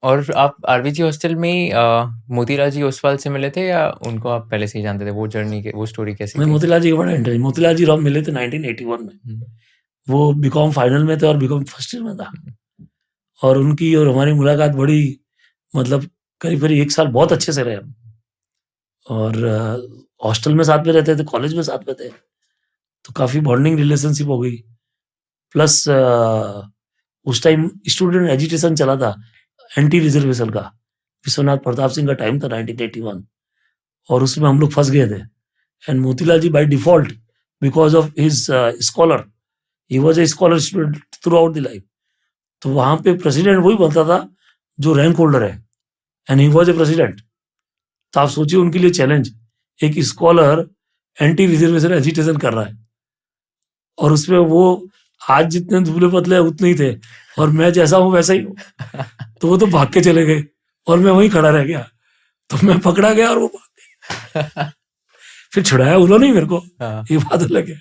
और आप RBG hostel में मोतीलाल जी ओसवाल से मिले थे या उनको आप पहले से ही जानते थे? वो जर्नी के वो स्टोरी कैसी मैं थी? मोतीलाल जी का बड़ा इंटरेस्ट, मोतीलाल जी राव मिले थे 1981 में। हुँ, वो बीकॉम फाइनल में थे और बीकॉम फर्स्ट ईयर में था। हुँ, और उनकी और हमारी मुलाकात बड़ी, मतलब करीब-करीब 1 साल बहुत अच्छे से रहे हम। और हॉस्टल में साथ में रहते थे, कॉलेज में साथ में थे, तो काफ़ी बॉन्डिंग रिलेशनशिप हो गई। प्लस उस टाइम स्टूडेंट एजिटेशन चला था, एंटी रिजर्वेशन का। विश्वनाथ प्रताप सिंह का टाइम था 1981, और उसमें हम लोग फँस गए थे। And Motilal ji by default, because of his scholar, he was a scholar student throughout the life. तो वहाँ पे प्रेसिडेंट वही बनता था जो रैंक होल्डर है, and he was a president. तो आप सोचिए उनके लिए चैलेंज, एक स्कॉलर एंटी रिजर्वेशन एजिटेशन कर रहा है, और उसमें वो आज जितने दुबले-पतले हैं उतने ही थे, और मैं जैसा हूँ वैसा ही हूँ। तो वो तो भाग के चले गए और मैं वहीं खड़ा रह गया। तो मैं पकड़ा गया और वो भाग गए। फिर छुड़ाया उन्होंने ही मेरे को, हाँ, ये बात अलग है।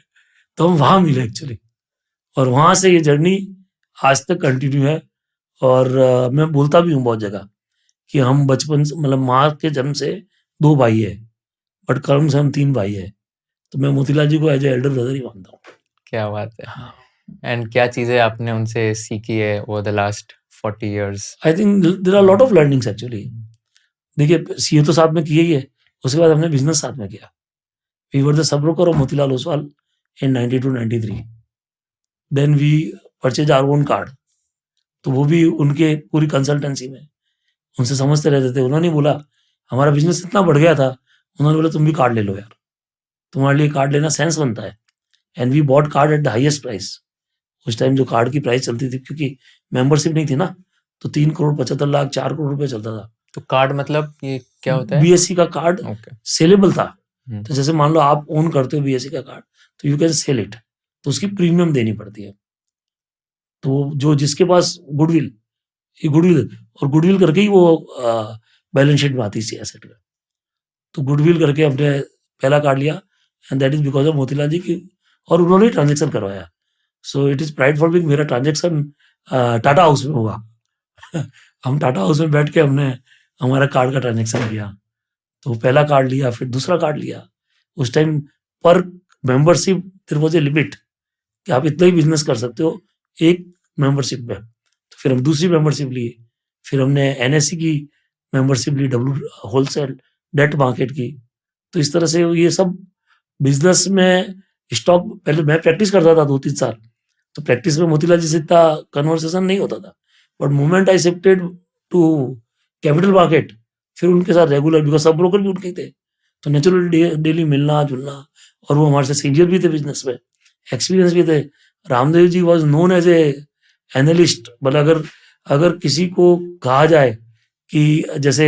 तो हम वहाँ मिले एक्चुअली, और वहाँ से ये जर्नी आज तक कंटिन्यू है। और मैं बोलता भी हूँ बहुत जगह कि हम बचपन से, मतलब माँ के जन्म से 2 भाई हैं, बट कर्म से हम 3 भाई हैं। तो मैं मोतीलाल जी को एज़ अ एल्डर ब्रदर ही मानता हूँ। क्या बात है। हाँ, एंड क्या चीज़ें आपने उनसे सीखी है over the last 40 years? I think there are lot of learnings actually. देखिए, सीए तो साथ में किया ही है, उसके बाद हमने बिज़नेस साथ में किया। We were the sub broker of Motilal Oswal in 92-93। Then we purchase our own card, तो वो भी उनके पूरी कंसल्टेंसी में, उनसे समझते रहते थे। उन्होंने ही बोला, हमारा बिज़नेस इतना बढ़ गया था, उन्होंने बोला तुम भी कार्ड ले लो यार, तुम्हारे लिए कार्ड लेना सेंस बनता है। And we bought card at the highest price. उस टाइम जो कार्ड की प्राइस चलती थी, क्योंकि मेंबरशिप नहीं थी ना, तो 3 करोड़ 75 लाख 4 करोड़ रुपए चलता था। तो कार्ड मतलब ये क्या होता है? बीएसई का कार्ड ओके। सेलेबल था। हुँ, तो जैसे मान लो आप ओन करते हो बीएसई का कार्ड, तो यू कैन सेल इट, तो उसकी प्रीमियम देनी पड़ती है। तो जो जिसके पास गुडविल, ये गुडविल, और गुडविल करके ही वो बैलेंस शीट में आती है एसेट में। तो गुडविल करके हमने पहला कार्ड लिया, and that is because of Motilal ji की, और उन्होंने ही ट्रांजेक्शन करवाया। So it is pride for me, मेरा ट्रांजेक्शन टाटा हाउस में हुआ। हम टाटा हाउस में बैठ के हमने हमारा कार्ड का ट्रांजेक्शन किया। तो पहला कार्ड लिया, फिर दूसरा कार्ड लिया। उस टाइम पर membership there was a limit कि आप इतना ही बिजनेस कर सकते हो एक मेंबरशिप में। तो फिर हम दूसरी मेंबरशिप लिए, फिर हमने एनएससी की मेंबरशिप ली, डब्ल्यू होलसेल डेट मार्केट की। तो इस तरह से ये सब बिजनेस में स्टॉक, पहले मैं प्रैक्टिस करता था 2-3 साल, तो प्रैक्टिस में मोतीलाल जी से इतना कन्वर्सेशन नहीं होता था। But moment I shifted to capital market, फिर उनके साथ रेगुलर, बिकॉज सब ब्रोकर भी उनके ही थे, तो नेचुरल डेली मिलना जुलना। और वो हमारे से सीनियर भी थे बिजनेस में, एक्सपीरियंस भी थे। Ramdev ji was known as a analyst. मतलब अगर किसी को कहा जाए कि जैसे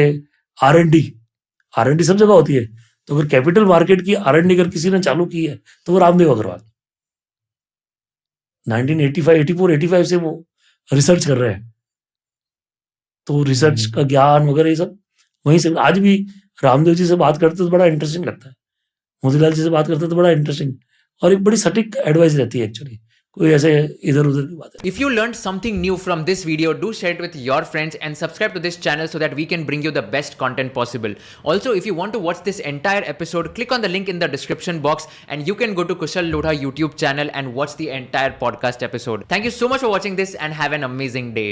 R and D, R and D सब जगह होती है, तो अगर कैपिटल मार्केट की आर एंड डी अगर किसी ने चालू की है तो वो रामदेव अग्रवाल। 1985 84 85 से वो रिसर्च कर रहे हैं। तो रिसर्च का ज्ञान वगैरह ये सब वहीं से। आज भी रामदेव जी से बात करते तो बड़ा इंटरेस्टिंग लगता है, मोतीलाल जी से बात करते तो बड़ा इंटरेस्टिंग, और एक बड़ी सटीक एडवाइस रहती है एक्चुअली, कोई ऐसे इधर-उधर की बात है। If you learned something new from this video, do share it with your friends and subscribe to this channel so that we can bring you the best content possible. Also, if you want to watch this entire episode, click on the link in the description box and you can go to Kushal Lodha YouTube channel and watch the entire podcast episode. Thank you so much for watching this and have an amazing day.